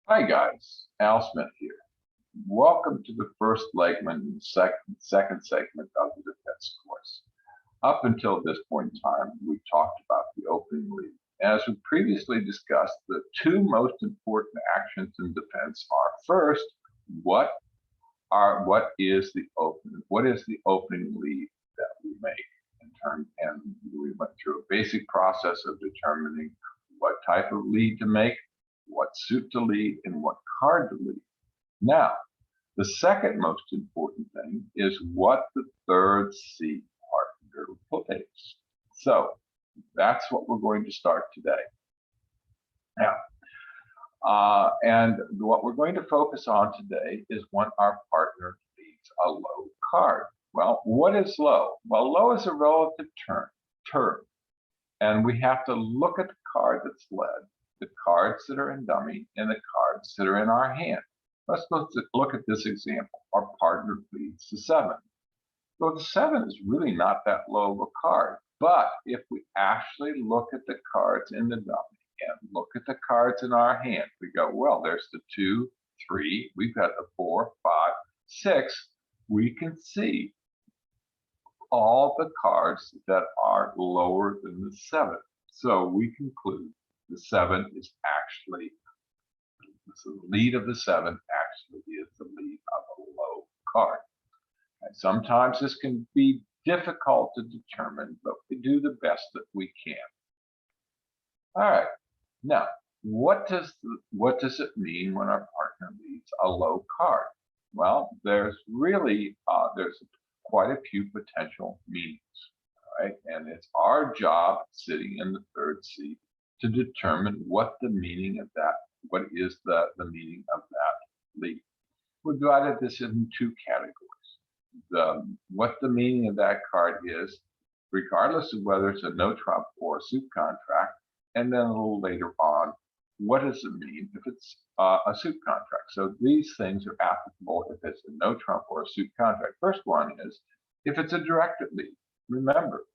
Hi guys, Al Smith here. Welcome to the first segment and second segment of the defense course. Up until this point in time, we talked about the opening lead. As we previously discussed, the two most important actions in defense are first, what what is the opening lead that we make and we went through a basic process of determining what type of lead to make, what suit to lead, and what card to lead. Now, the second most important thing is what the third C partner plays. So that's what we're going to start today. Now, and what we're going to focus on today is when our partner leads a low card. Well, what is low? Well, low is a relative term, and we have to look at the card that's led, the cards that are in dummy, and the cards that are in our hand. Let's look at this example. Our partner leads the 7. So the 7 is really not that low of a card, but if we actually look at the cards in the dummy and look at the cards in our hand, we go, well, there's the 2, 3, we've got the 4, 5, 6. We can see all the cards that are lower than the 7. So we conclude the 7 is actually, the lead of the 7 actually is the lead of a low card. And sometimes this can be difficult to determine, but we do the best that we can. All right, now what does it mean when our partner leads a low card? Well, there's really there's quite a few potential meanings, all right? And it's our job sitting in the third seat to determine what the meaning of that, what is the meaning of that lead. We divided this into two categories. What the meaning of that card is, regardless of whether it's a no trump or a suit contract, and then a little later on, what does it mean if it's a suit contract? So these things are applicable if it's a no trump or a suit contract. First one is if it's a directed lead. Remember,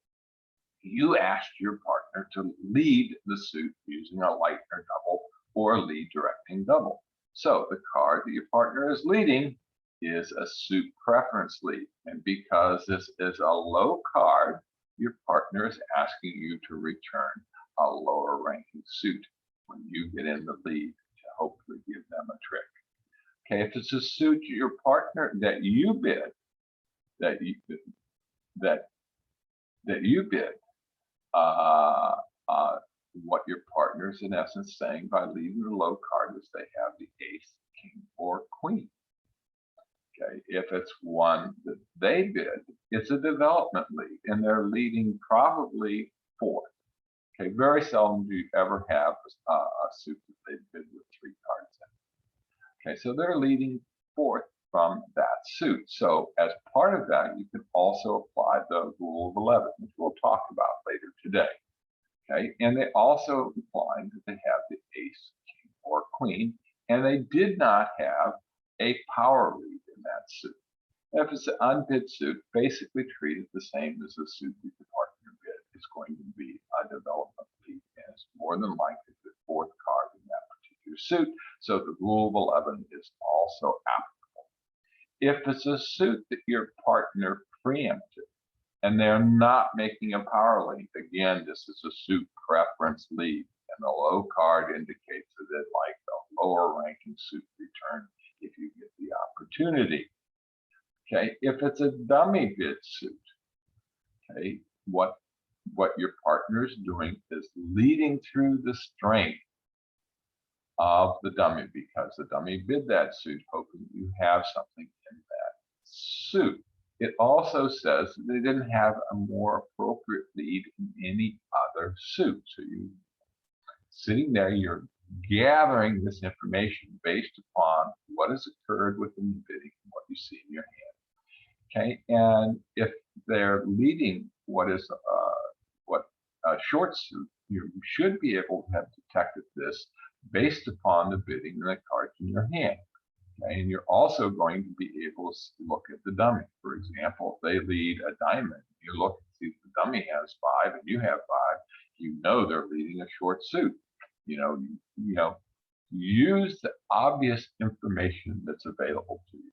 you asked your partner to lead the suit using a Lightner double or a lead directing double. So the card that your partner is leading is a suit preference lead. And because this is a low card, your partner is asking you to return a lower ranking suit when you get in the lead to hopefully give them a trick. Okay, if it's a suit your partner that you bid, that you bid, what your partner is in essence saying by leading the low card is they have the ace, king, or queen. Okay, if it's one that they bid, it's a development lead, and they're leading probably fourth. Okay, very seldom do you ever have a suit that they bid with 3 cards in. Okay, so they're leading fourth from that suit. So as part of that, you can also apply the rule of 11, which we'll talk about later today. Okay, and they also implied that they have the ace, king, or queen, and they did not have a power lead in that suit. If it's an unbid suit, basically treated the same as a suit that the partner bid is going to be a development lead, and it's more than likely the fourth card in that particular suit. So the rule of 11 is also applicable. If it's a suit that your partner preempted and they're not making a power lead, again, this is a suit preference lead, and the low card indicates that they'd like the lower ranking suit return if you get the opportunity. Okay, if it's a dummy bid suit, okay, what your partner is doing is leading through the strength of the dummy because the dummy bid that suit, hoping you have something in that suit. It also says that they didn't have a more appropriate lead in any other suit. So you sitting there, you're gathering this information based upon what has occurred within the bidding and what you see in your hand. Okay, and if they're leading what is a short suit, you should be able to have detected this based upon the bidding and the cards in your hand. Okay, and you're also going to be able to look at the dummy. For example, if they lead a diamond, you look and see if the dummy has 5 and you have 5, you know they're leading a short suit. You know, Use the obvious information that's available to you.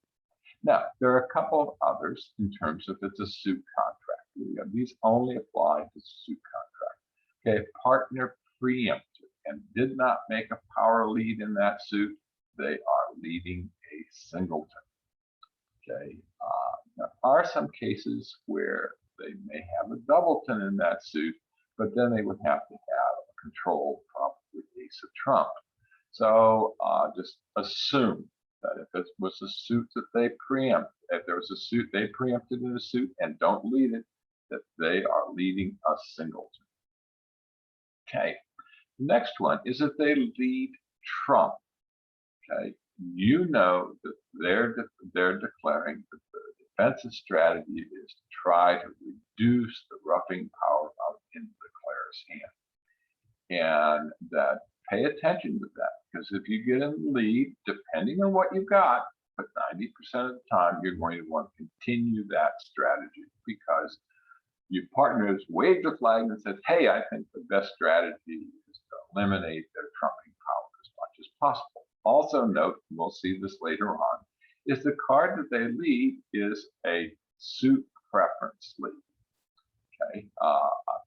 Now, there are a couple of others in terms of it's a suit contract. These only apply to suit contract. Okay, if partner preempted and did not make a power lead in that suit, they are leading a singleton. Okay, there are some cases where they may have a doubleton in that suit, but then they would have to have a control, probably ace of trump. So just assume that if it was a suit that they preempt, if there was a suit they preempted in a suit and don't lead it, that they are leading a singleton. Okay, the next one is that they lead trump. Okay, you know that they're declaring that the defensive strategy is to try to reduce the roughing power in the declarer's hand, and that pay attention to that, because if you get in the lead, depending on what you've got, but 90% of the time you're going to want to continue that strategy because your partner has waved a flag and said, hey, I think the best strategy is to eliminate their trumping power as much as possible. Also note, and we'll see this later on, is the card that they lead is a suit preference lead. Okay,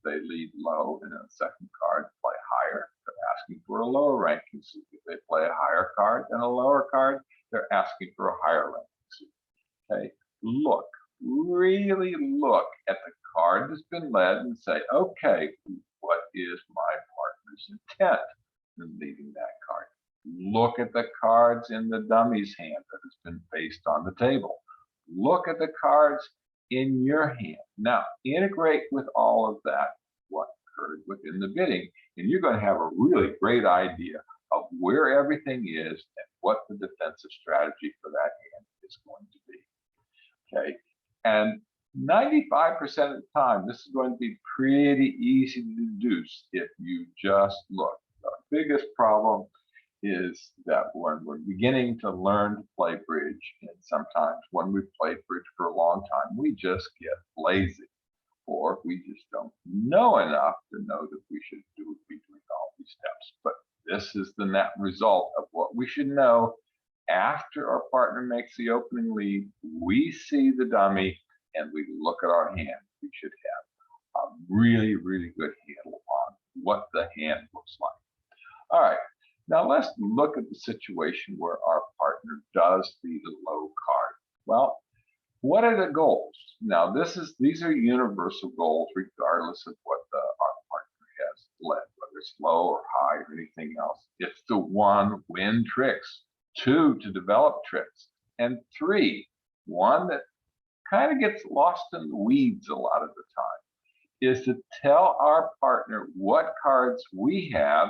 they lead low and then the second card play higher, they're asking for a lower ranking suit. If they play a higher card and a lower card, they're asking for a higher ranking suit. Okay, look, really look at the card that's been led and say, okay, what is my partner's intent in leading that card? Look at the cards in the dummy's hand that has been faced on the table. Look at the cards in your hand. Now, integrate with all of that what occurred within the bidding, and you're going to have a really great idea of where everything is and what the defensive strategy for that hand is going to be. Okay, and 95% of the time, this is going to be pretty easy to deduce if you just look. The biggest problem is that when we're beginning to learn to play bridge, and sometimes when we've played bridge for a long time, we just get lazy, or we just don't know enough to know that we should be doing all these steps. But this is the net result of what we should know. After our partner makes the opening lead, we see the dummy and we look at our hand. We should have a really, really good handle on what the hand looks like. All right. Now let's look at the situation where our partner does lead a low card. Well, what are the goals? Now these are universal goals regardless of what our partner has led, whether it's low or high or anything else. It's to 1, win tricks, 2, to develop tricks, and 3, one that kind of gets lost in the weeds a lot of the time, is to tell our partner what cards we have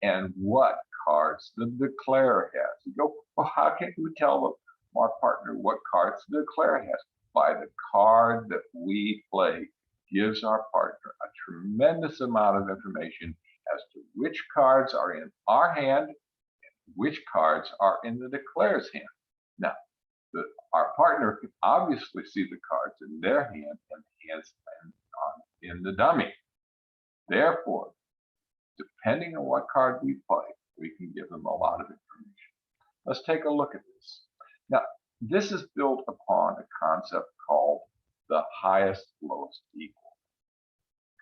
and what cards the declarer has. You go, well, how can we tell our partner what cards the declarer has? By the card that we play gives our partner a tremendous amount of information as to which cards are in our hand and which cards are in the declarer's hand. Now, our partner can obviously see the cards in their hand and the hands in the dummy. Therefore, depending on what card we play, we can give them a lot of information. Let's take a look at this. Now, this is built upon a concept called the highest, lowest, equal.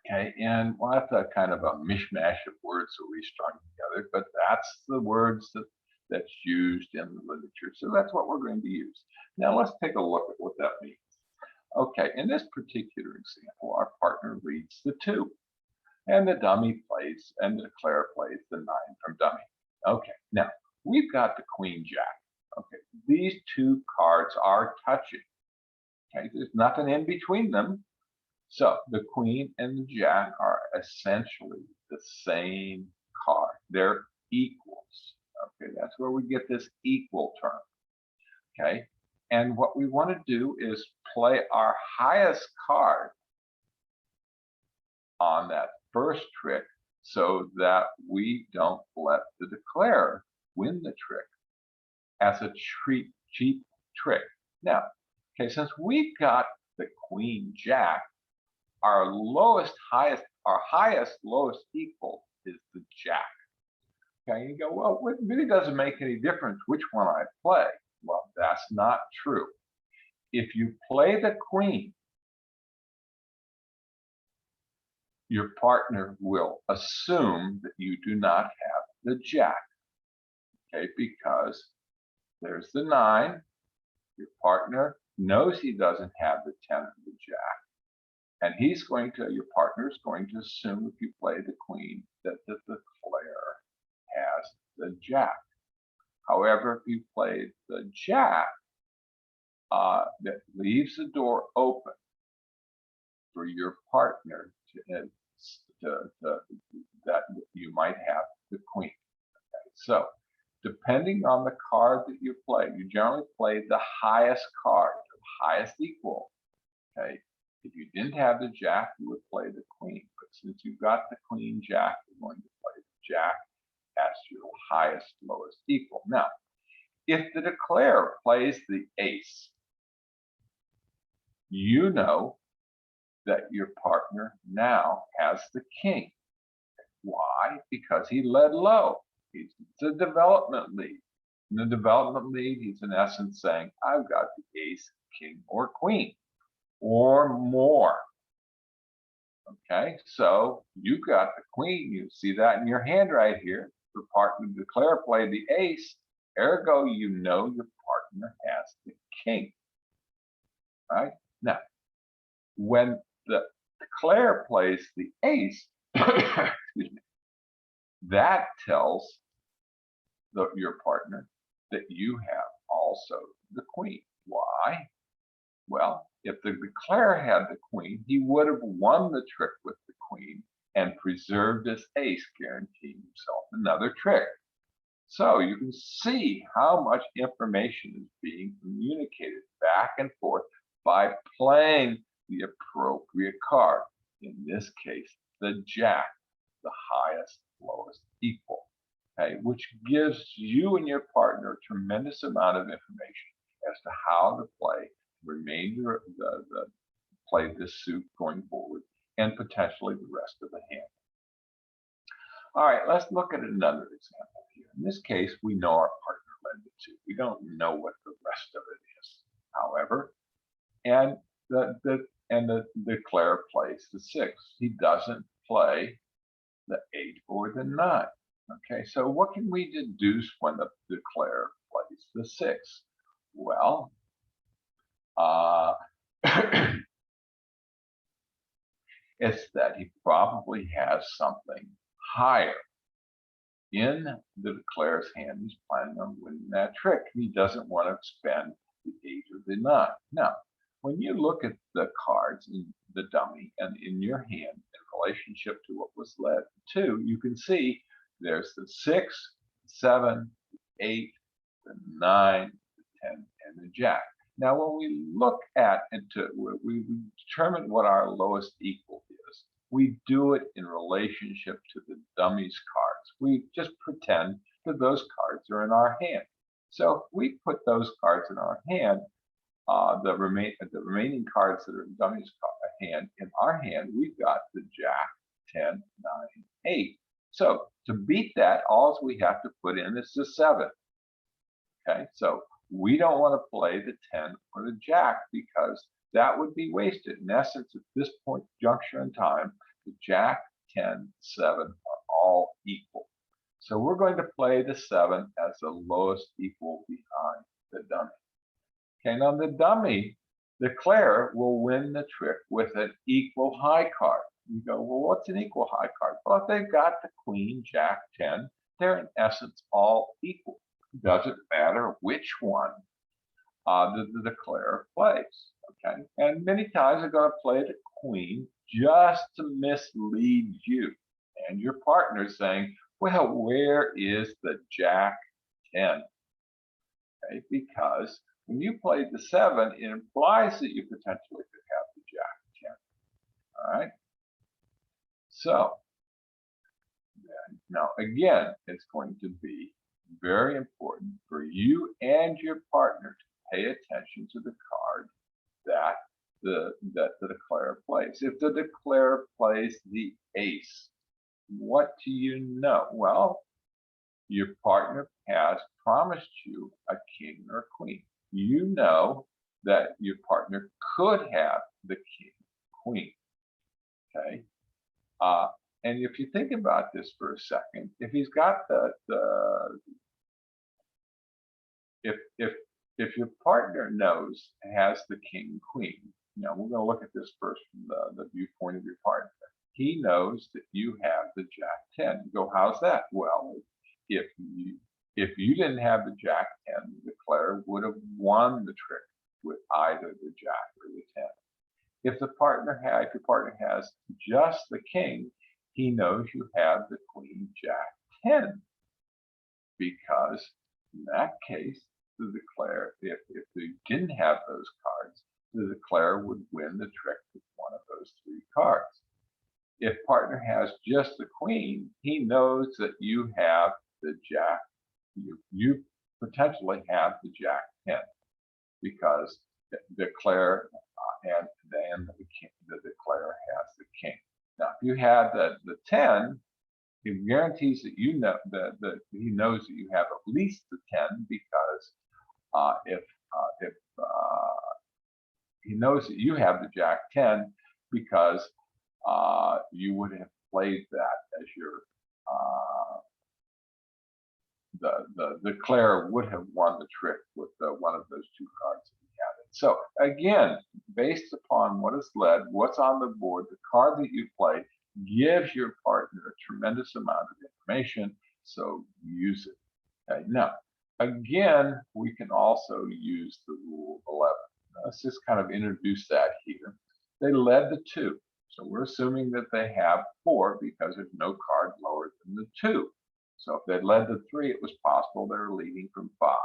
Okay, and well, that's a kind of a mishmash of words that we strung together, but that's the words that's used in the literature. So that's what we're going to use. Now let's take a look at what that means. Okay, in this particular example, our partner leads the 2. And the dummy plays, and the declarer plays the 9 from dummy. Okay, now we've got the queen jack. Okay, these 2 cards are touching. Okay, there's nothing in between them. So the queen and the jack are essentially the same card. They're equals. Okay, that's where we get this equal term. Okay, and what we want to do is play our highest card on that first trick so that we don't let the declarer win the trick as a cheap trick. Now, okay, since we've got the queen jack, our highest, lowest equal is the jack. Okay, you go, well, it really doesn't make any difference which one I play. Well, that's not true. If you play the queen, your partner will assume that you do not have the jack, okay, because there's the 9. Your partner knows he doesn't have the 10 or the jack, and your partner is going to assume if you play the queen that the declare has the jack. However, if you play the jack, that leaves the door open for your partner that you might have the queen. Okay? So, depending on the card that you play, you generally play the highest card, the highest equal. Okay. If you didn't have the jack, you would play the queen. But since you've got the queen jack, you're going to play the jack as your highest, lowest equal. Now, if the declare plays the ace, you know that your partner now has the king. Why? Because he led low. It's a development lead. In the development lead, he's in essence saying, I've got the ace, king, or queen, or more. Okay, so you've got the queen. You see that in your hand right here. The partner declare played the ace. Ergo, you know your partner has the king. Right? Now, when the declare plays the ace, excuse me, that tells your partner that you have also the queen. Why? Well, if the declare had the queen, he would have won the trick with the queen and preserved his ace, guaranteeing himself another trick. So you can see how much information is being communicated back and forth by playing the appropriate card. In this case, the jack, the highest, lowest equal, okay, which gives you and your partner a tremendous amount of information as to how to play the remainder of play this suit going forward and potentially the rest of the hand. All right, let's look at another example here. In this case, we know our partner led the suit. We don't know what the rest of it is, however, and the declare plays the 6. He doesn't play the 8 or the 9. Okay, so what can we deduce when the declare plays the 6? Well, it's that he probably has something higher in the declare's hand. He's planning on winning that trick. He doesn't want to expend the 8 or the 9. Now, when you look at the cards in the dummy and in your hand in relationship to what was led to, you can see there's the 6, 7, 8, the 9, the 10, and the jack. Now, when we look at we determine what our lowest equal is, we do it in relationship to the dummy's cards. We just pretend that those cards are in our hand. So we put those cards in our hand, the remaining cards that are in dummy's hand. In our hand, we've got the jack, 10, 9, 8. So to beat that, all we have to put in is the 7. Okay, so we don't want to play the 10 or the jack because that would be wasted. In essence, at this point, juncture in time, the jack, 10, 7 are all equal. So we're going to play the 7 as the lowest equal behind the dummy. Okay, now the dummy, declare, will win the trick with an equal high card. You go, well, what's an equal high card? Well, if they've got the queen, jack, 10, they're in essence all equal. It doesn't matter which one the declare plays. Okay, and many times they're going to play the queen just to mislead you and your partner, saying, well, where is the jack 10? Okay, because when you played the 7, it implies that you potentially could have the jack 10. All right, so now again, it's going to be very important for you and your partner to pay attention to the card that the declare plays. If the declare plays the ace, what do you know? Well, your partner has promised you a king or queen. You know that your partner could have the king, queen. Okay. Uh, and if you think about this for a second, if he's got if your partner knows has the king queen, now we're going to look at this first from the viewpoint of your partner. He knows that you have the jack 10. You go, how's that? Well, if you didn't have the jack 10, the declarer would have won the trick with either the jack or the 10. If your partner has just the king, he knows you have the queen jack 10, because in that case, the declarer, if you didn't have those cards, the declarer would win the trick with one of those three cards. If partner has just the queen, he knows that you have the jack. You potentially have the jack 10, because the declarer and then the declarer has the king. Now, if you had the 10, it guarantees that you know that he knows that you have at least the 10, because if he knows that you have the jack 10, because you would have played that as your the declarer would have won the trick with one of those two cards that he had. So again, based upon what is led, what's on the board, the card that you play gives your partner a tremendous amount of information, so use it. Okay, now, again, we can also use the rule of 11. Let's just kind of introduce that here. They led the 2, so we're assuming that they have 4 because there's no card lower than the 2. So if they led the 3, it was possible they were leading from 5.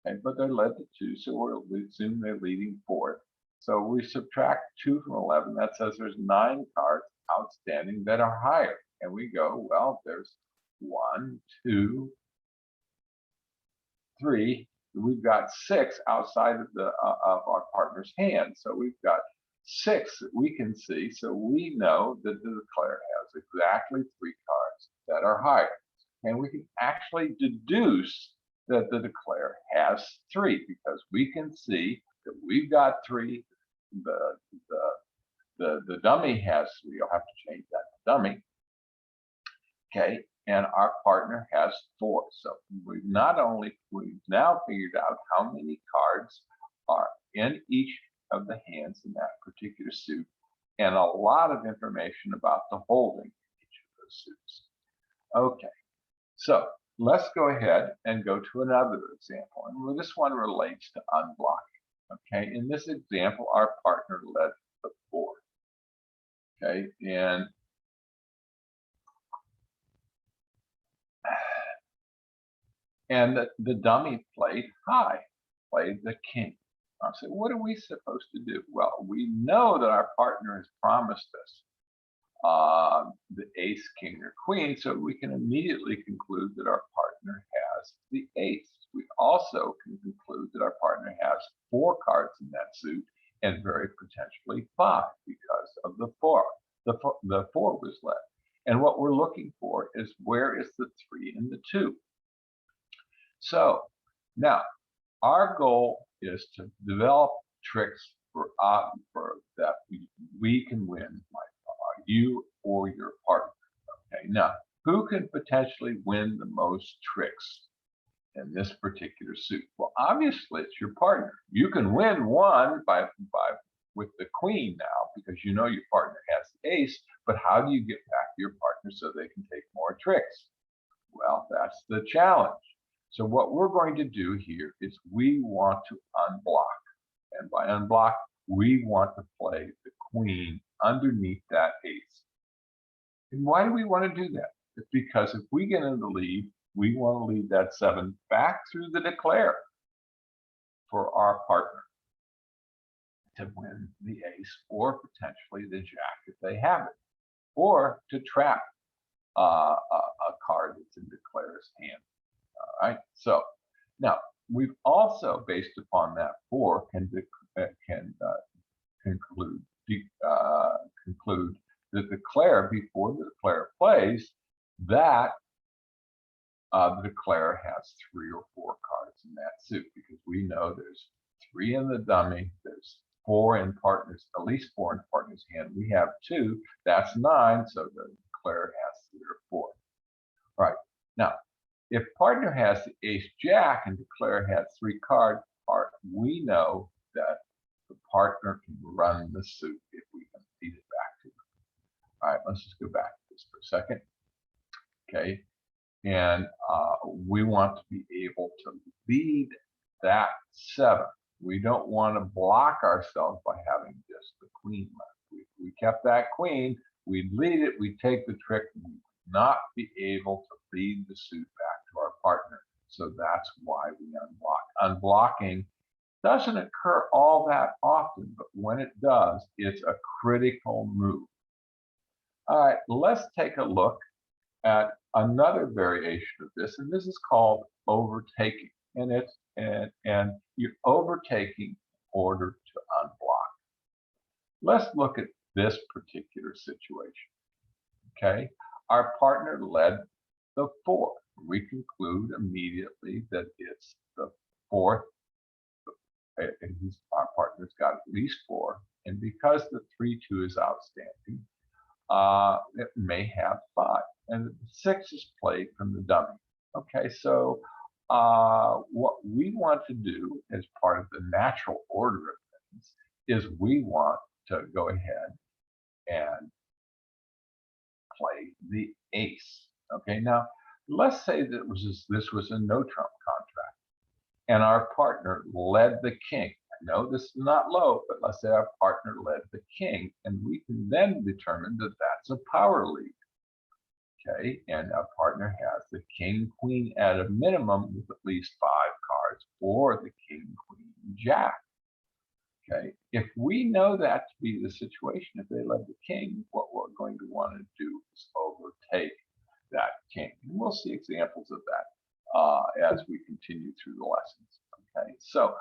Okay, but they led the 2, so we assume they're leading 4th. So we subtract 2 from 11. That says there's 9 cards outstanding that are higher. And we go, well, there's 1, 2, 3. We've got 6 outside of our partner's hand. So we've got 6 that we can see. So we know that the declarer has exactly 3 cards that are higher. And we can actually deduce that the declarer has 3, because we can see that we've got 3. The dummy has 3. You'll have to change that to dummy. Okay, and our partner has 4. So we've now figured out how many cards are in each of the hands in that particular suit, and a lot of information about the holding in each of those suits. Okay, so let's go ahead and go to another example, and this one relates to unblocking. Okay, in this example, our partner led the 4. Okay, and the dummy played high, played the king. I said, what are we supposed to do? Well, we know that our partner has promised us the ace, king, or queen, so we can immediately conclude that our partner has the ace. We also can conclude that our partner has 4 cards in that suit, and very potentially 5, because of the 4. The 4 was led. And what we're looking for is, where is the 3 and the 2? So now our goal is to develop tricks for that we can win, you or your partner. Okay, now who can potentially win the most tricks in this particular suit? Well, obviously it's your partner. You can win one with the queen now, because you know your partner has the ace, but how do you get back to your partner so they can take more tricks? Well, that's the challenge. So what we're going to do here is we want to unblock. And by unblock, we want to play the queen underneath that ace. And why do we want to do that? It's because if we get in the lead, we want to lead that 7 back through the declare for our partner to win the ace, or potentially the jack if they have it, or to trap a card that's in declarer's hand. All right. So now we've also, based upon that 4, can conclude the declare, before the declare plays, that the declarer has 3 or 4 cards in that suit, because we know there's 3 in the dummy, there's 4 in partners, at least 4 in partner's hand. We have 2, that's 9, so the declarer has 3 or 4. All right. Now, if partner has the ace jack and declarer has 3 cards, we know that the partner can run the suit if we can feed it back to them. All right, let's just go back to this for a second. Okay, and we want to be able to lead that 7. We don't want to block ourselves by having just the queen left. We kept that queen, we'd lead it, we'd take the trick, we would not be able to lead the suit back to our partner. So that's why we unblock. Unblocking doesn't occur all that often, but when it does, it's a critical move. All right, let's take a look at another variation of this, and this is called overtaking. And it's and you're overtaking in order to unblock. Let's look at this particular situation. Okay, our partner led the 4. We conclude immediately that it's the 4th. Our partner's got at least 4, and because the 3-2 is outstanding, it may have 5, and the 6 is played from the dummy. Okay, so what we want to do as part of the natural order of things is we want to go ahead and play the ace. Okay, now let's say that this was a no trump contract, and our partner led the king. I know this is not low, but let's say our partner led the king, and we can then determine that that's a power lead. Okay, and our partner has the king, queen at a minimum with at least 5 cards, or the king, queen, jack. Okay, if we know that to be the situation, if they led the king, what we're going to want to do is overtake that king. And we'll see examples of that as we continue through the lessons. Okay, so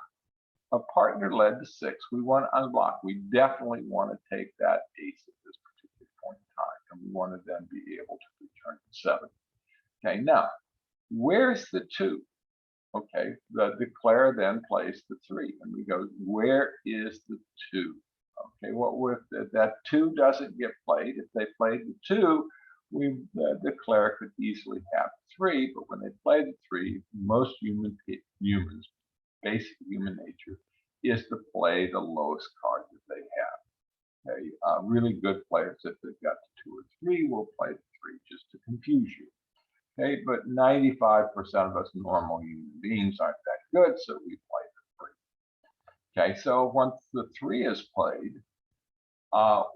a partner led to 6. We want to unblock. We definitely want to take that ace at this particular point in time, and we want to then be able to return to 7. Okay, now where's the 2? Okay, the declarer then plays the 3, and we go, where is the 2? Okay, what if that 2 doesn't get played? If they played the 2, the declarer could easily have 3, but when they play the 3, most humans, basic human nature is to play the lowest card that they have. Okay, really good players, if they've got the 2 or 3, will play the 3 just to confuse you. Okay, but 95% of us normal human beings aren't that good, so we play the 3. Okay, so once the 3 is played,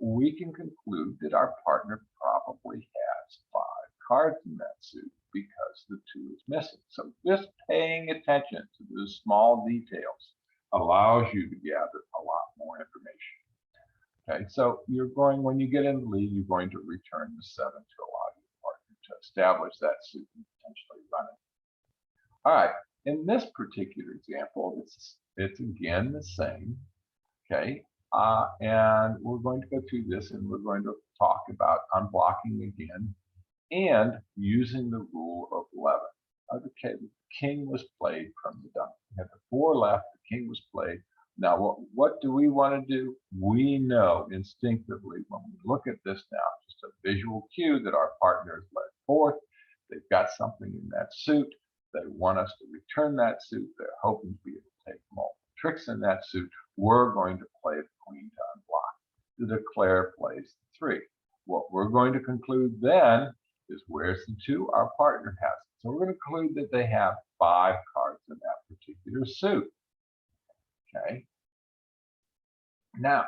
we can conclude that our partner probably has 5 cards in that suit because the 2 is missing. So just paying attention to the small details allows you to gather a lot more information. Okay, so when you get in the lead, you're going to return the 7 to allow your partner to establish that suit and potentially run it. All right, in this particular example, it's again the same. Okay, and we're going to go through this, and we're going to talk about unblocking again and using the rule of 11. Okay, the king was played from the dummy. We had the 4 left, the king was played. Now, what do we want to do? We know instinctively when we look at this now, just a visual cue that our partner is led 4th. They've got something in that suit. They want us to return that suit. They're hoping to be able to take multiple tricks in that suit. We're going to play the queen to unblock. The declarer plays the 3. What we're going to conclude then is where's the 2? Our partner has it. So we're going to conclude that they have 5 cards in that particular suit. Okay. Now,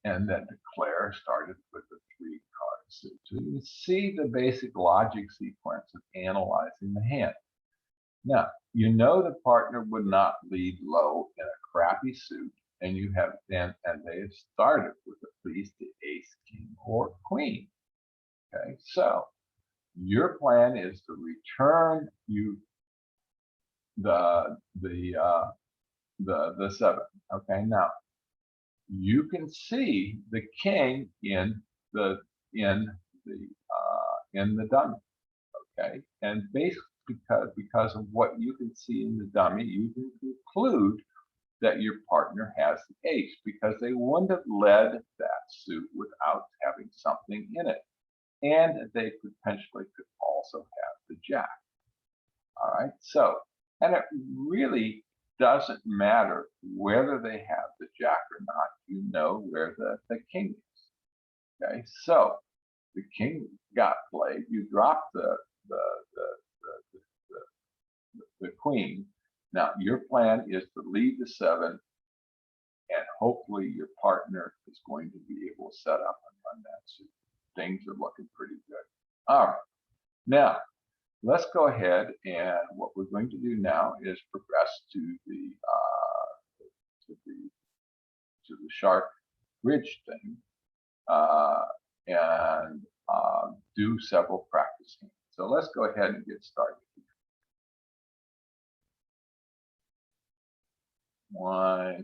and then declarer started with the 3 card suit. So you can see the basic logic sequence of analyzing the hand. Now, you know the partner would not lead low in a crappy suit, and they have started with at least the ace, king, or queen. Okay, so your plan is to return the 7. Okay, now you can see the king in the dummy. Okay, and basically because of what you can see in the dummy, you can conclude that your partner has the ace, because they wouldn't have led that suit without having something in it. And they potentially could also have the jack. All right, so, and it really doesn't matter whether they have the jack or not. You know where the king is. Okay, so the king got played. You drop the queen. Now your plan is to lead the 7, and hopefully your partner is going to be able to set up and run that suit. Things are looking pretty good. All right, now let's go ahead, and what we're going to do now is progress to the shark bridge thing, and do several practicing. So let's go ahead and get started. Why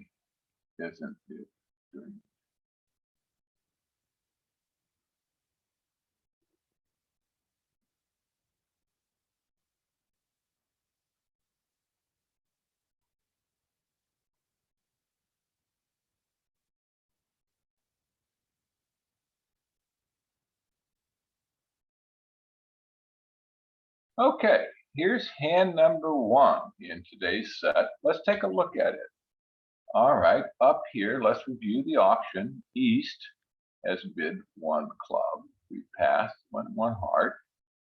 isn't it doing? Okay, here's hand number 1 in today's set. Let's take a look at it. All right, up here, let's review the auction. East has bid 1 club. We passed, went 1 heart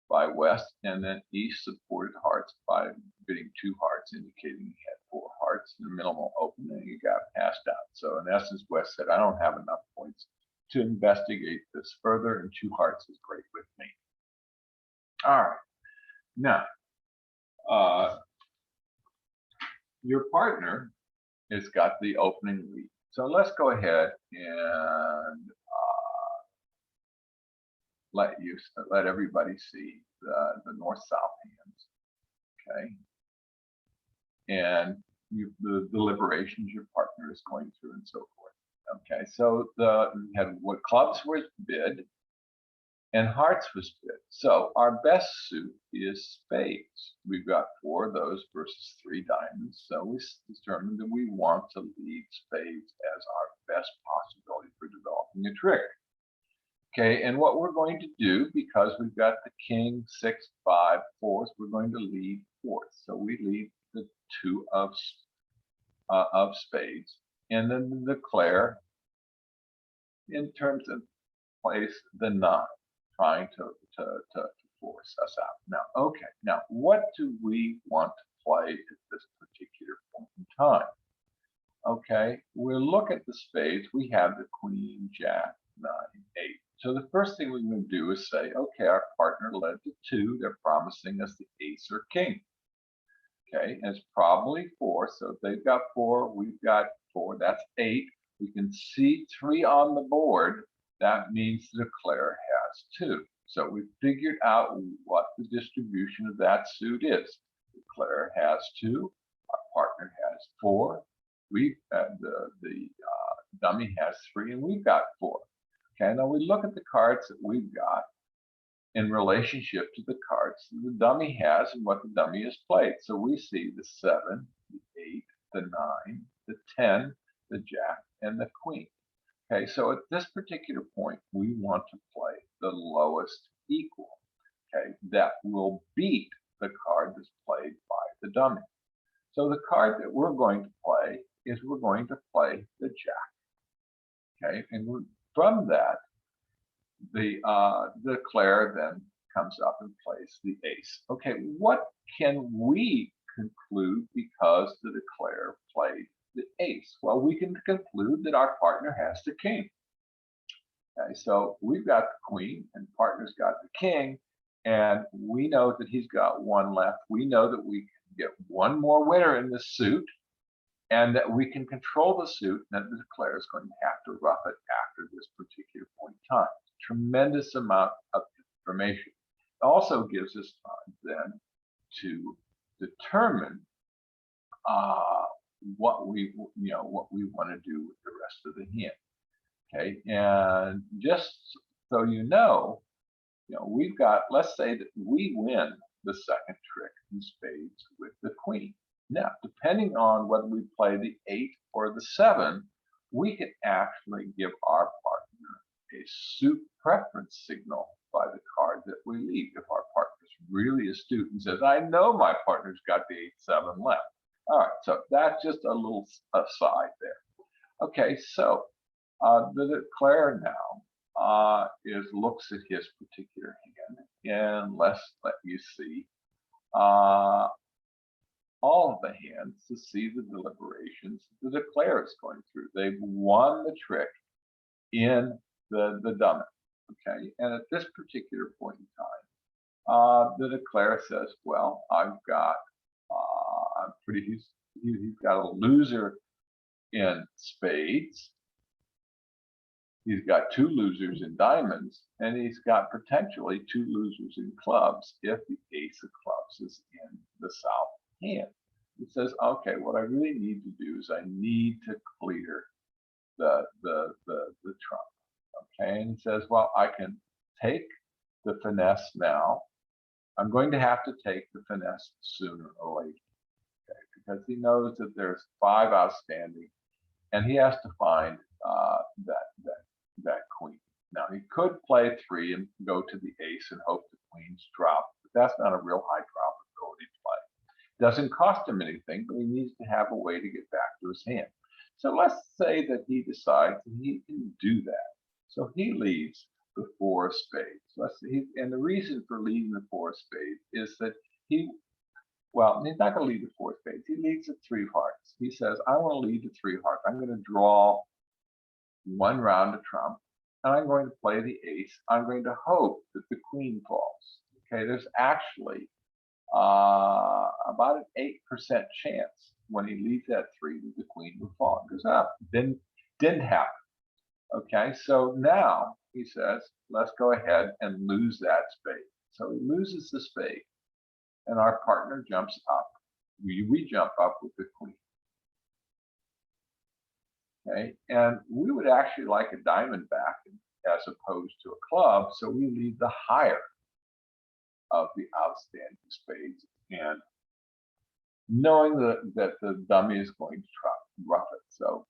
by West, and then East supported hearts by bidding 2 hearts, indicating he had 4 hearts in the minimal opening. He got passed out. So in essence, West said, I don't have enough points to investigate this further, and 2 hearts is great with me. All right. Now, your partner has got the opening lead. So let's go ahead and let everybody see the north-south hands, okay? And the deliberations your partner is going through and so forth. Okay, so we had what clubs was bid, and hearts was bid. So our best suit is spades. We've got 4 of those versus 3 diamonds. So we determined that we want to lead spades as our best possibility for developing a trick. Okay, and what we're going to do, because we've got the king, 6, 5, 4s, we're going to lead 4th. So we lead the 2 of spades, and then declare, in terms of place, the 9. Trying to force us out. Now, okay, now what do we want to play at this particular point in time? Okay, we'll look at the spades. We have the queen, jack, 9, 8. So the first thing we're going to do is say, okay, our partner led to 2. They're promising us the ace or king. Okay, and it's probably 4. So if they've got 4, we've got 4. That's 8. We can see 3 on the board. That means the declare has 2. So we figured out what the distribution of that suit is. The declare has 2. Our partner has 4. The dummy has 3, and we've got 4. Okay, now we look at the cards that we've got in relationship to the cards the dummy has and what the dummy has played. So we see the 7, the 8, the 9, the 10, the jack, and the queen. Okay, so at this particular point, we want to play the lowest equal, okay, that will beat the card that's played by the dummy. So the card that we're going to play is we're going to play the jack, okay, and from that, the declare then comes up and plays the ace. Okay, what can we conclude because the declare played the ace? Well, we can conclude that our partner has the king. Okay, so we've got the queen and partner's got the king, and we know that he's got 1 left. We know that we can get 1 more winner in this suit, and that we can control the suit, and that the declare is going to have to rough it after this particular point in time. Tremendous amount of information. It also gives us time then to determine what we want to do with the rest of the hand. Okay, and just so we've got, let's say that we win the second trick in spades with the queen. Now, depending on whether we play the 8 or the 7, we can actually give our partner a suit preference signal by the card that we lead. If our partner's really astute and says, I know my partner's got the 8-7 left. All right, so that's just a little aside there. Okay, so the declarer now looks at his particular hand, and let you see all of the hands to see the deliberations the declarer is going through. They've won the trick in the dummy. Okay, and at this particular point in time, the declarer says, well, I've got he's got a loser in spades, he's got 2 losers in diamonds, and he's got potentially 2 losers in clubs if the ace of clubs is in the south hand. He says, okay, what I really need to do is I need to clear the trump. Okay, and he says, well, I can take the finesse now. I'm going to have to take the finesse sooner or later, okay, because he knows that there's 5 outstanding, and he has to find that queen. Now, he could play 3 and go to the ace and hope the queen's drop, but that's not a real high probability play. Doesn't cost him anything, but he needs to have a way to get back to his hand. So let's say that he decides that he can do that. So he leads the 4 of spades. Let's see, and the reason for leading the 4 of spades is that he's not going to lead the 4 of spades. He leads the 3 of hearts. He says, I want to lead the 3 of hearts. I'm going to draw 1 round of trump, and I'm going to play the ace. I'm going to hope that the queen falls. Okay, there's actually about an 8% chance when he leads that 3 that the queen would fall. It goes up. Didn't happen. Okay, so now he says, let's go ahead and lose that spade. So he loses the spade, and our partner jumps up. We jump up with the queen. Okay, and we would actually like a diamond back as opposed to a club, so we leave the higher of the outstanding spades, and knowing that the dummy is going to try to rough it. So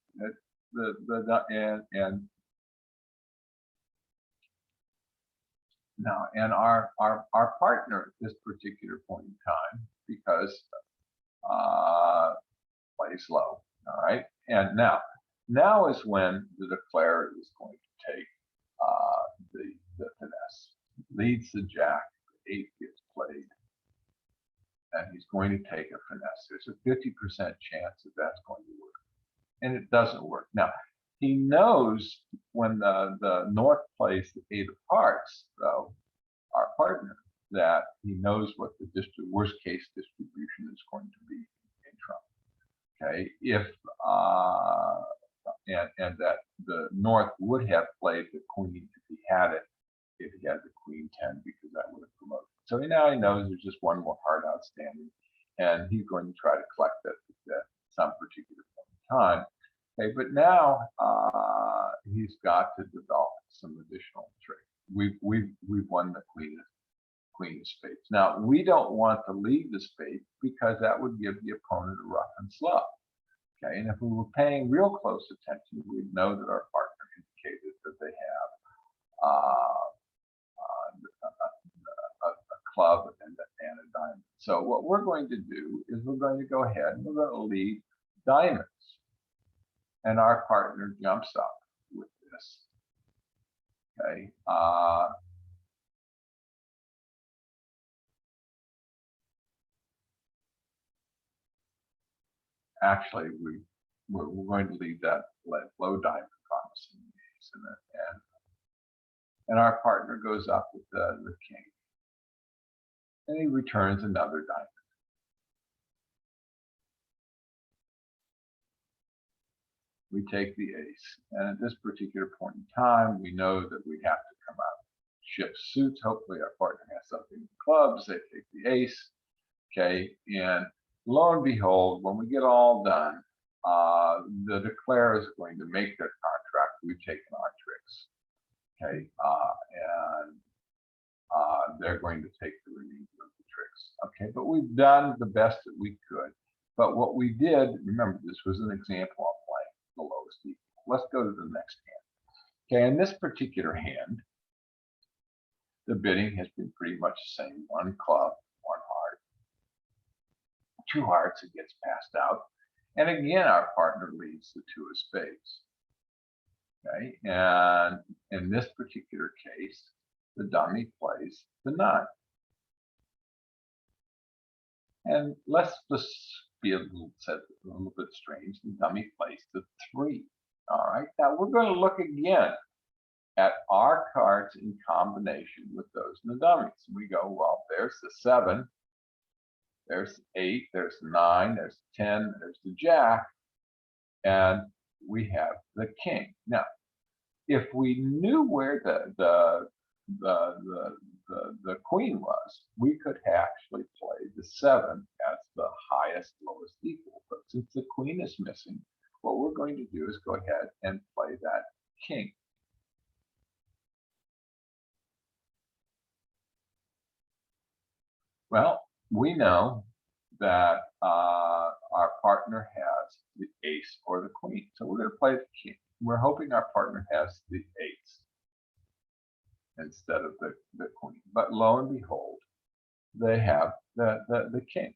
our partner at this particular point in time, because plays low. All right, and now is when the declarer is going to take the finesse, leads the jack, the 8 gets played, and he's going to take a finesse. There's a 50% chance that that's going to work, and it doesn't work. Now, he knows when the north plays the 8 of hearts, though, our partner, that he knows what the worst case distribution is going to be in trump. Okay, if and that the north would have played the queen if he had it, if he had the queen 10, because that would have promoted. So now he knows there's just 1 more heart outstanding, and he's going to try to collect that at some particular point in time. Okay, but now he's got to develop some additional tricks. We've won the queen of spades. Now, we don't want to lead the spade because that would give the opponent a rough and slow. Okay, and if we were paying real close attention, we'd know that our partner indicated that they have a club and a diamond. So what we're going to do is we're going to go ahead and we're going to lead diamonds, and our partner jumps up with this. Okay. Actually, we're going to leave that low diamond promising the ace, and our partner goes up with the king, and he returns another diamond. We take the ace, and at this particular point in time, we know that we have to come out shift suits. Hopefully, our partner has something in clubs. They take the ace. Okay, and lo and behold, when we get all done, the declarer is going to make their contract. We've taken our tricks. Okay, and they're going to take the remainder of the tricks. Okay, but we've done the best that we could. But what we did, remember, this was an example of playing the lowest equal. Let's go to the next hand. Okay, in this particular hand, the bidding has been pretty much the same. One club, one heart, two hearts, it gets passed out. And again, our partner leads the two of spades. Okay, and in this particular case, the dummy plays the 9. And let's just be a little bit strange. The dummy plays the 3. All right, now we're going to look again at our cards in combination with those in the dummies. We go, well, there's the 7, there's the 8, there's the 9, there's the 10, there's the jack, and we have the king. Now, if we knew where the queen was, we could actually play the 7 as the highest lowest equal. But since the queen is missing, what we're going to do is go ahead and play that king. Well, we know that our partner has the ace or the queen. So we're going to play the king. We're hoping our partner has the ace instead of the queen. But lo and behold, they have the king.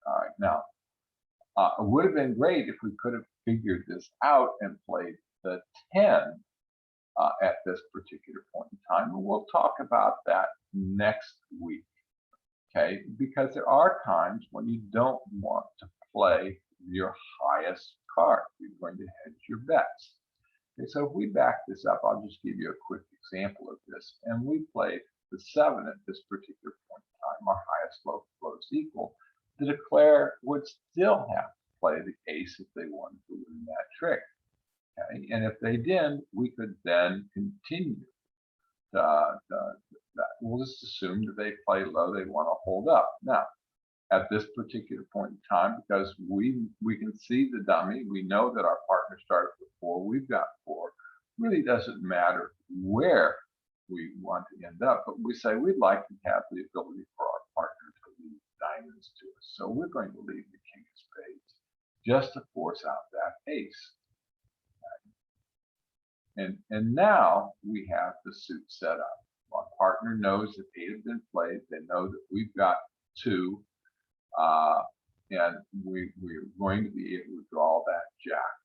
All right, now, it would have been great if we could have figured this out and played the 10 at this particular point in time. And we'll talk about that next week. Okay, because there are times when you don't want to play your highest card. You're going to hedge your bets. Okay, so if we back this up, I'll just give you a quick example of this. And we played the 7 at this particular point in time, our highest lowest equal. The declare would still have to play the ace if they wanted to win that trick. Okay, and if they didn't, we could then continue that. We'll just assume that they play low, they want to hold up. Now, at this particular point in time, because we can see the dummy, we know that our partner started with 4, we've got 4. Really doesn't matter where we want to end up, but we say we'd like to have the ability for our partner to lead diamonds to us. So we're going to leave the king of spades just to force out that ace. And now we have the suit set up. Our partner knows that 8 have been played. They know that we've got 2, and we're going to be able to draw that jack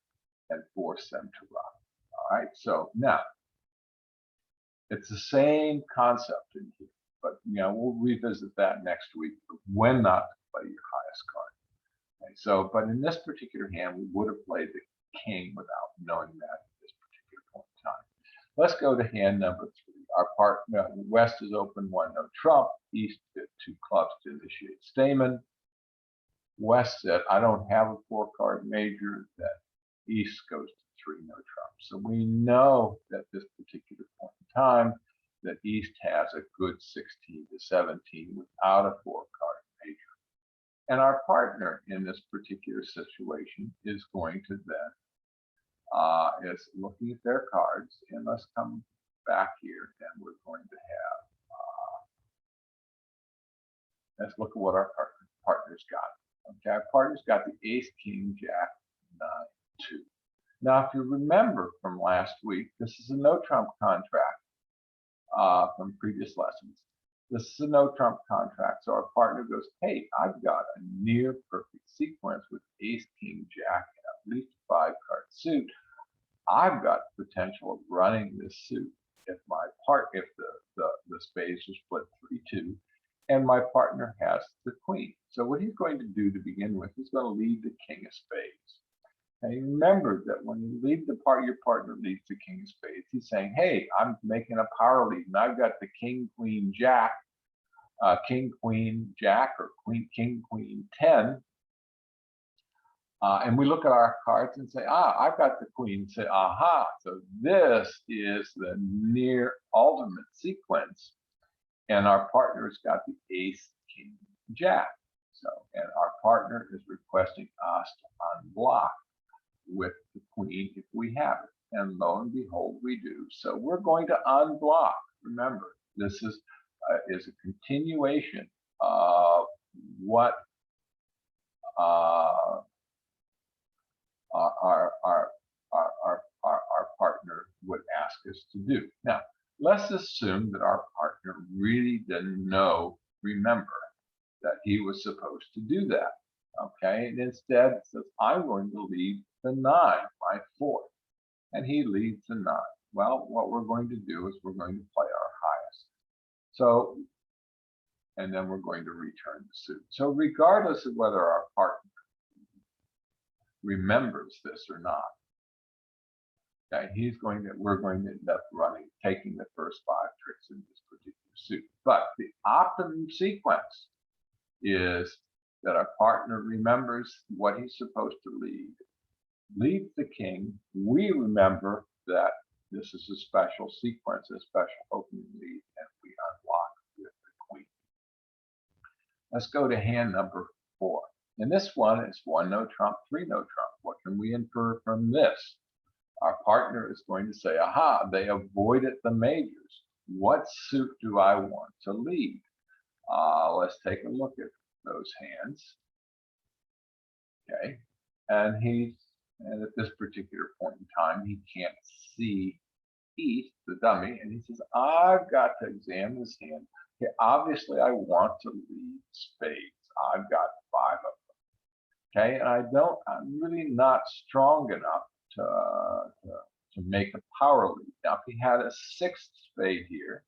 and force them to run. All right. So now it's the same concept in here, but we'll revisit that next week. When not to play your highest card. Okay, so, but in this particular hand, we would have played the king without knowing that at this particular point in time. Let's go to hand number 3. Our partner, West is open 1, no trump. East did 2 clubs to initiate stamen. West said, I don't have a 4-card major. That East goes to 3, no trump. So we know that this particular point in time that East has a good 16 to 17 without a 4-card major. And our partner in this particular situation is going to then is looking at their cards, and let's come back here, and we're going to have let's look at what our partner's got. Okay, our partner's got the ace, king, jack, 9, 2. Now, if you remember from last week, this is a no trump contract from previous lessons. This is a no trump contract. So our partner goes, hey, I've got a near perfect sequence with ace, king, jack, and at least a 5-card suit. I've got the potential of running this suit if the spades are split 3-2, and my partner has the queen. So what he's going to do to begin with, he's going to lead the king of spades. And remember that when you lead your partner leads the king of spades, he's saying, hey, I'm making a power lead, and I've got the king, queen, jack, king, queen, jack, or king, queen, 10. And we look at our cards and say, I've got the queen. Say, aha, so this is the near ultimate sequence. And our partner's got the ace, king, jack. So, and our partner is requesting us to unblock with the queen if we have it. And lo and behold, we do. So we're going to unblock. Remember, this is is a continuation of what our, our, our, our partner would ask us to do. Now, let's assume that our partner really didn't remember that he was supposed to do that. Okay, and instead says, I'm going to lead the 9, my 4th, and he leads the 9. Well, what we're going to do is we're going to play our highest. So, and then we're going to return the suit. So regardless of whether our partner remembers this or not, okay, we're going to end up taking the first 5 tricks in this particular suit. But the optimum sequence is that our partner remembers what he's supposed to lead, leads the king. We remember that this is a special sequence, a special opening lead, and we unlock with the queen. Let's go to hand number 4. And this one is 1 no trump, 3 no trump. What can we infer from this? Our partner is going to say, aha, they avoided the majors. What suit do I want to lead? Let's take a look at those hands. Okay, and at this particular point in time, he can't see East, the dummy, and he says, I've got to examine this hand. Okay, obviously, I want to lead spades. I've got 5 of them. Okay, and I'm really not strong enough to make a power lead. Now, if he had a 6th spade here,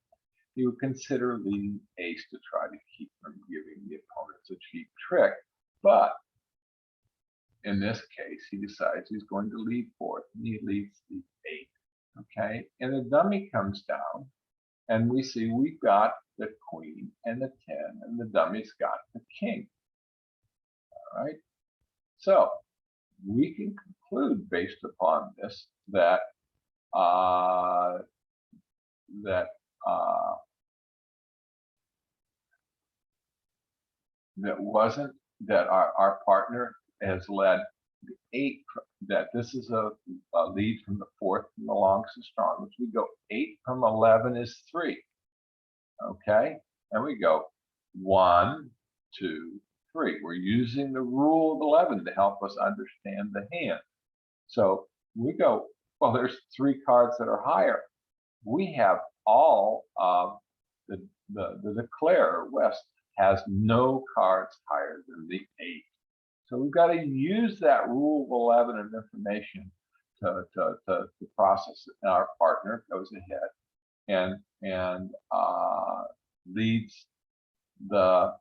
he would consider leading ace to try to keep from giving the opponents a cheap trick. But in this case, he decides he's going to lead 4th, and he leads the 8. Okay, and the dummy comes down, and we see we've got the queen and the 10, and the dummy's got the king. All right, so we can conclude based upon this that our partner has led the 8, that this is a lead from the 4th from the longest to strongest. We go 8 from 11 is 3. Okay, and we go 1, 2, 3. We're using the rule of 11 to help us understand the hand. So we go, well, there's 3 cards that are higher. We have all of the declare. West has no cards higher than the 8. So we've got to use that rule of 11 of information to process it. And our partner goes ahead and leads the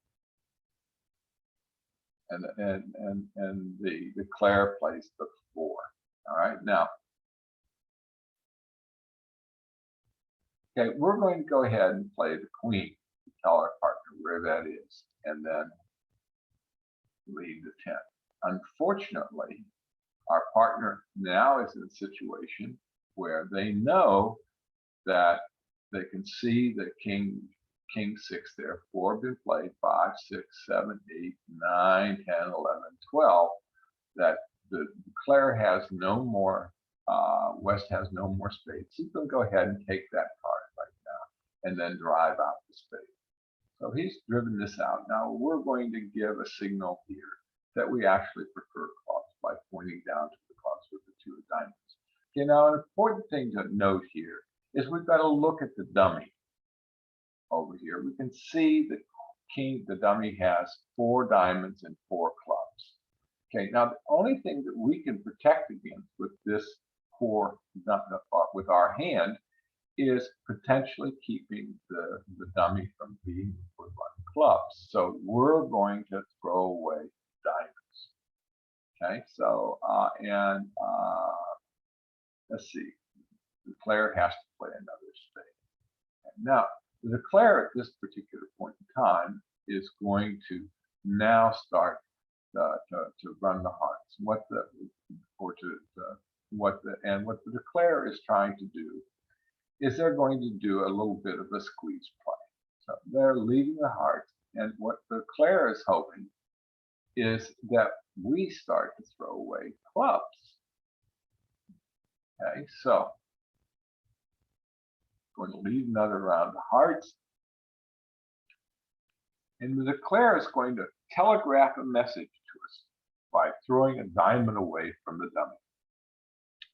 the declare plays the 4. All right, now, okay, we're going to go ahead and play the queen to tell our partner where that is, and then lead the 10. Unfortunately, our partner now is in a situation where they know that they can see the king 6 there, 4 been played, 5, 6, 7, 8, 9, 10, 11, 12, that the declare has no more, West has no more spades. He's going to go ahead and take that card right now and then drive out the spade. So he's driven this out. Now we're going to give a signal here that we actually prefer clubs by pointing down to the clubs with the 2 of diamonds. Okay, now an important thing to note here is we've got to look at the dummy over here. We can see the dummy has 4 diamonds and 4 clubs. Okay, now the only thing that we can protect against with this poor, with our hand, is potentially keeping the dummy from being with 1 clubs. So we're going to throw away diamonds. Okay, so let's see, the player has to play another spade. And now the declare at this particular point in time is going to now start to run the hearts. What the declare is trying to do is they're going to do a little bit of a squeeze play. So they're leading the hearts, and what the declare is hoping is that we start to throw away clubs. Okay, so going to lead another round of hearts. And the declare is going to telegraph a message to us by throwing a diamond away from the dummy.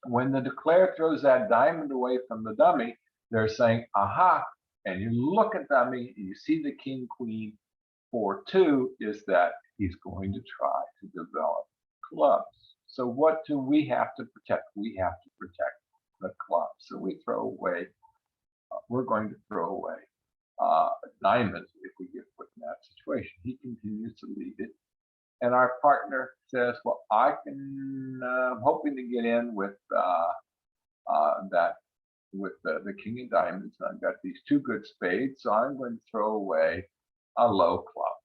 When the declare throws that diamond away from the dummy, they're saying, aha, and you look at dummy and you see the king, queen, 4-2 is that he's going to try to develop clubs. So what do we have to protect? We have to protect the club. So we throw away, we're going to throw away diamonds if we get put in that situation. He continues to lead it. And our partner says, well, I'm hoping to get in with the king of diamonds. And I've got these 2 good spades, so I'm going to throw away a low club.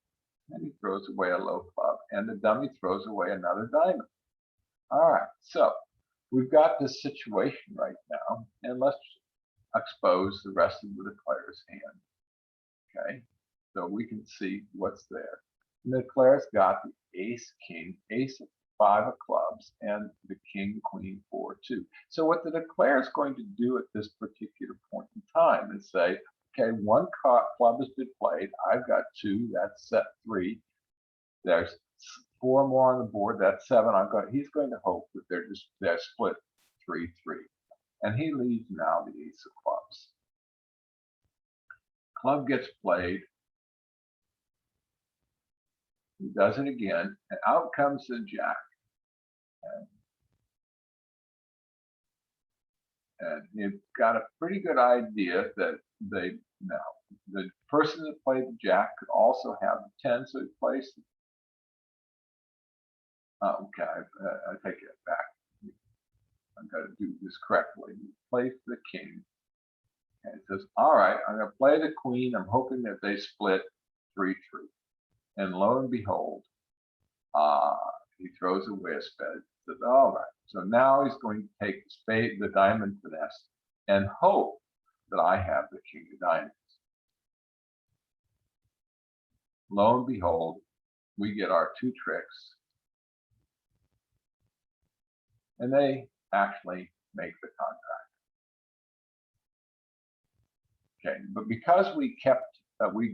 And he throws away a low club, and the dummy throws away another diamond. All right, so we've got this situation right now, and let's expose the rest of the declare's hand. Okay, so we can see what's there. And the declare's got the ace, king, ace, 5 of clubs, and the king, queen, 4-2. So what the declare is going to do at this particular point in time is say, okay, 1 club has been played. I've got 2. That's set 3. There's 4 more on the board. That's 7. He's going to hope that they're split 3-3, and he leads now the ace of clubs. Club gets played. He does it again, and out comes the jack. And you've got a pretty good idea that the person that played the jack could also have the 10, so he plays. Okay, I take it back. I've got to do this correctly. He plays the king, and it says, all right, I'm going to play the queen. I'm hoping that they split 3-3. And lo and behold, he throws away a spade. Says, all right, so now he's going to take the spade, the diamond finesse, and hope that I have the king of diamonds. Lo and behold, we get our 2 tricks, and they actually make the contract. Okay, but because we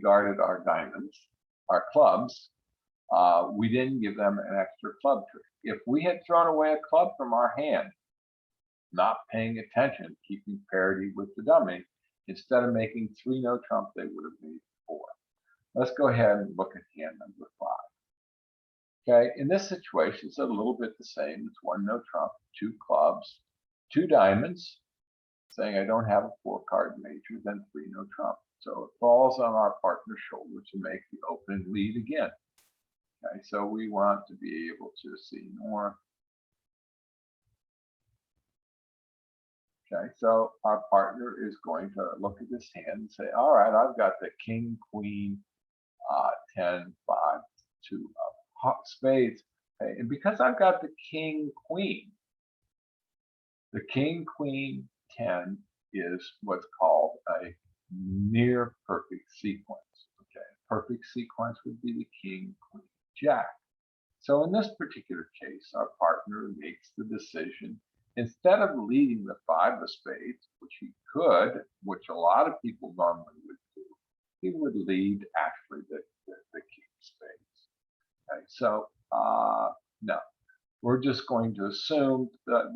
guarded our diamonds, our clubs, we didn't give them an extra club trick. If we had thrown away a club from our hand, not paying attention, keeping parity with the dummy, instead of making 3 no trump, they would have made 4. Let's go ahead and look at hand number 5. Okay, in this situation, it's a little bit the same. It's 1 no trump, 2 clubs, 2 diamonds, saying I don't have a 4-card major, then 3 no trump. So it falls on our partner's shoulder to make the opening lead again. Okay, so we want to be able to see more. Okay, so our partner is going to look at this hand and say, all right, I've got the king, queen, 10, 5, 2 of spades. Okay, and because I've got the king, queen, 10 is what's called a near perfect sequence. Okay, perfect sequence would be the king, queen, jack. So in this particular case, our partner makes the decision, instead of leading the 5 of spades, which he could, which a lot of people normally would do, he would lead actually the king of spades. Okay, so no, we're just going to assume that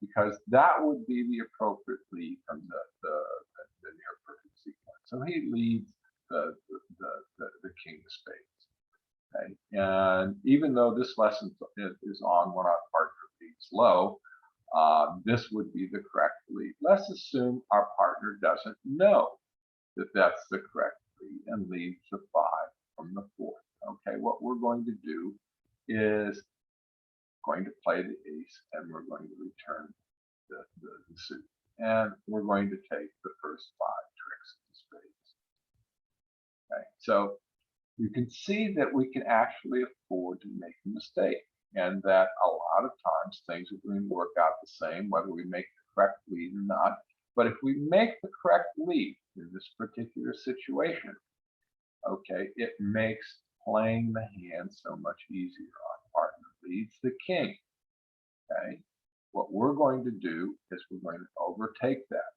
because that would be the appropriate lead from the near perfect sequence. So he leads the king of spades. Okay, and even though this lesson is on when our partner leads low, this would be the correct lead. Let's assume our partner doesn't know that that's the correct lead and leads the 5 from the 4th. Okay, what we're going to do is going to play the ace, and we're going to return the suit. And we're going to take the first 5 tricks of the spades. Okay, so you can see that we can actually afford to make a mistake, and that a lot of times things are going to work out the same, whether we make the correct lead or not. But if we make the correct lead in this particular situation, okay, it makes playing the hand so much easier. Our partner leads the king. Okay, what we're going to do is we're going to overtake that.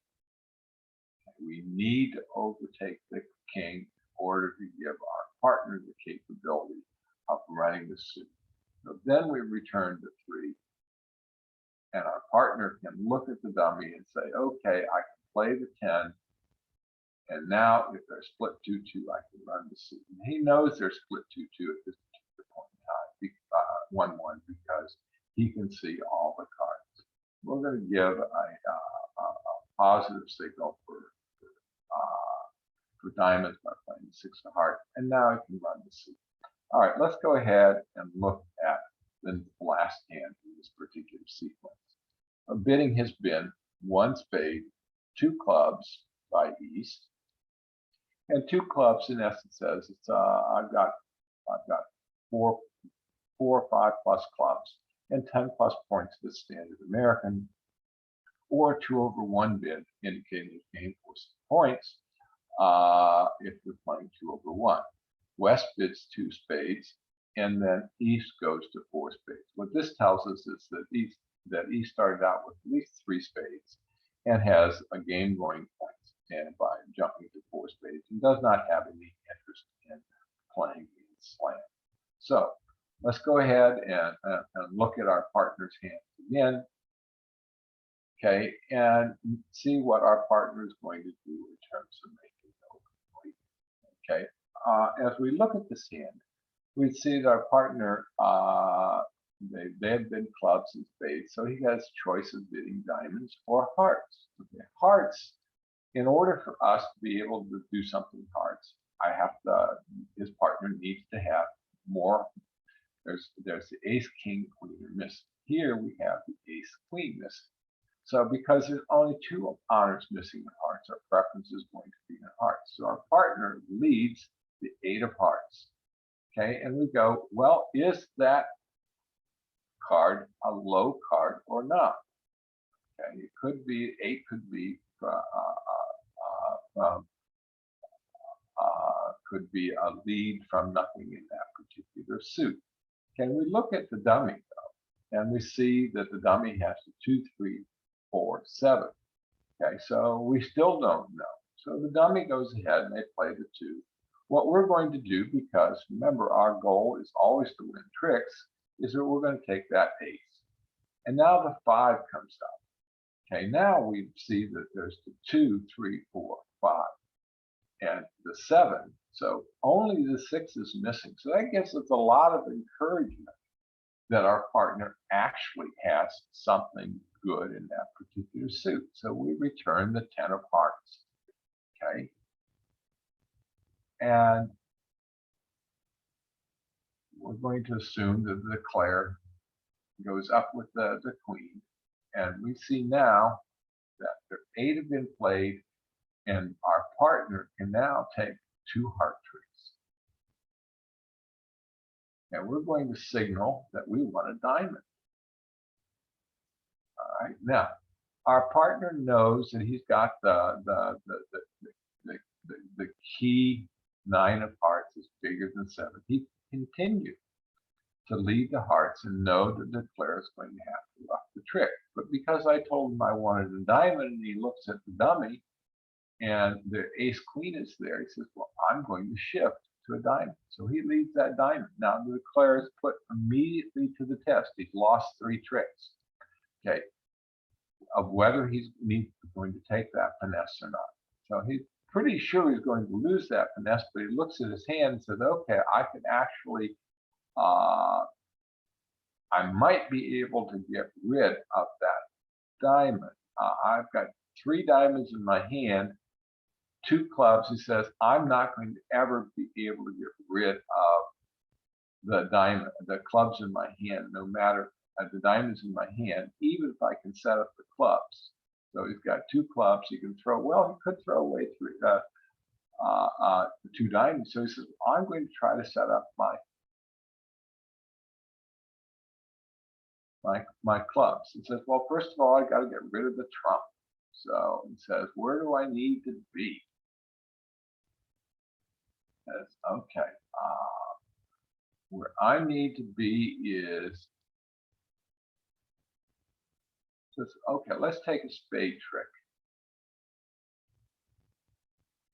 Okay, we need to overtake the king in order to give our partner the capability of running the suit. So then we return to 3, and our partner can look at the dummy and say, okay, I can play the 10, and now if they're split 2-2, I can run the suit. And he knows they're split 2-2 at this particular point in time, 1-1, because he can see all the cards. We're going to give a positive signal for diamonds by playing the 6 of hearts, and now I can run the suit. All right, let's go ahead and look at the last hand in this particular sequence. Bidding has been 1 spade, 2 clubs by East, and 2 clubs in essence says it's I've got 4 or 5 plus clubs and 10 plus points to the standard American, or 2/1 bid indicating the game for some points if we're playing 2/1. West bids 2 spades, and then East goes to 4 spades. What this tells us is that East started out with at least 3 spades and has a game going points and by jumping to 4 spades and does not have any interest in playing in slam. So let's go ahead and look at our partner's hands again. Okay, and see what our partner is going to do in terms of making the open. Okay, as we look at this hand, we see that our partner, they have bid clubs and spades, so he has choice of bidding diamonds or hearts. Okay. Hearts, in order for us to be able to do something hearts, his partner needs to have more. There's the ace, king, queen are missing. Here we have the ace, queen missing. So because there's only 2 honors missing in hearts, our preference is going to be in hearts. So our partner leads the 8 of hearts. Okay, and we go, well, is that card a low card or not? Okay, it could be 8, could be could be a lead from nothing in that particular suit. Okay, we look at the dummy though, and we see that the dummy has a 2, 3, 4, 7. Okay, so we still don't know. So the dummy goes ahead and they play the 2. What we're going to do, because remember our goal is always to win tricks, is that we're going to take that ace. And now the 5 comes up. Okay, now we see that there's the 2, 3, 4, 5, and the 7. So only the 6 is missing. So that gives us a lot of encouragement that our partner actually has something good in that particular suit. So we return the 10 of hearts. Okay. And we're going to assume that the declare goes up with the queen. And we see now that the 8 have been played, and our partner can now take 2 heart tricks. And we're going to signal that we want a diamond. All right. Now, our partner knows that he's got the key 9 of hearts is bigger than 7. He continued to lead the hearts and know that the declare is going to have to rough the trick. But because I told him I wanted a diamond, and he looks at the dummy, and the ace queen is there, he says, well, I'm going to shift to a diamond. So he leads that diamond. Now the declare is put immediately to the test. He's lost 3 tricks. Okay, of whether he's going to take that finesse or not. So he's pretty sure he's going to lose that finesse, but he looks at his hand and says, okay, I can actually, I might be able to get rid of that diamond. I've got 3 diamonds in my hand, 2 clubs. He says, I'm not going to ever be able to get rid of the diamond, the clubs in my hand, no matter the diamonds in my hand, even if I can set up the clubs. So he's got 2 clubs he can throw. Well, he could throw away 2 diamonds. So he says, well, I'm going to try to set up my clubs. He says, well, first of all, I got to get rid of the trump. So he says, where do I need to be? He says, okay, where I need to be is, says, okay, let's take a spade trick.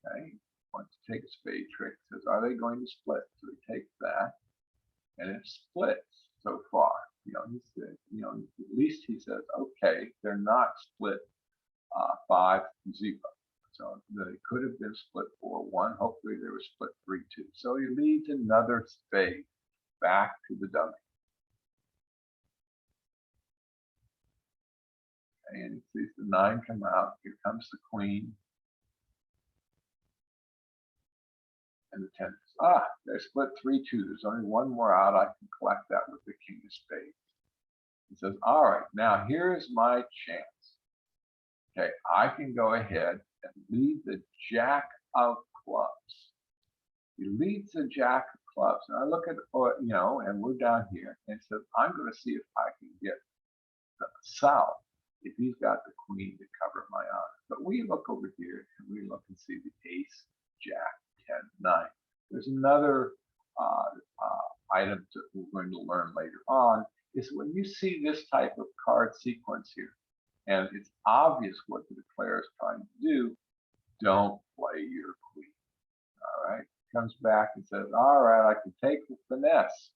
Okay, wants to take a spade trick, says, are they going to split? So he takes that, and it splits so far. He said, at least he says, okay, they're not split 5-0. So they could have been split 4-1. Hopefully they were split 3-2. So he leads another spade back to the dummy. Okay, and he sees the 9 come out. Here comes the queen. And the 10 is, they're split 3-2. There's only one more out. I can collect that with the king of spades. He says, all right, now here's my chance. Okay, I can go ahead and lead the jack of clubs. He leads the jack of clubs. And I look at, and we're down here, and says, I'm going to see if I can get the south if he's got the queen to cover my honor. But we look over here and we look and see the ace, jack, 10, 9. There's another item that we're going to learn later on, is when you see this type of card sequence here, and it's obvious what the declarer is trying to do, don't play your queen. All right, comes back and says, all right, I can take the finesse.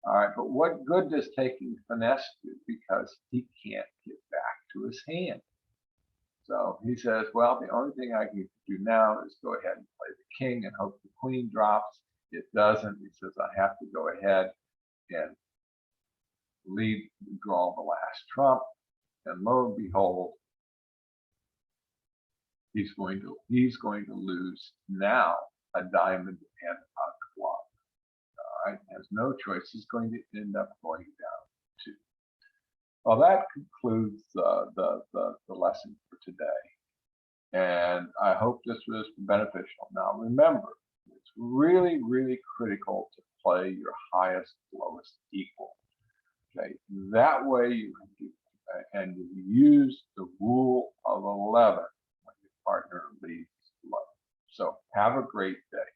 All right, but what good does taking finesse do? Because he can't get back to his hand. So he says, well, the only thing I can do now is go ahead and play the king and hope the queen drops. It doesn't. He says, I have to go ahead and draw the last trump. And lo and behold, he's going to lose now a diamond and a club. All right, has no choice. He's going to end up going down 2. Well, that concludes the lesson for today. And I hope this was beneficial. Now, remember, it's really, really critical to play your highest, lowest equal. Okay, that way you can do, and you use the rule of 11 when your partner leaves low. So have a great day.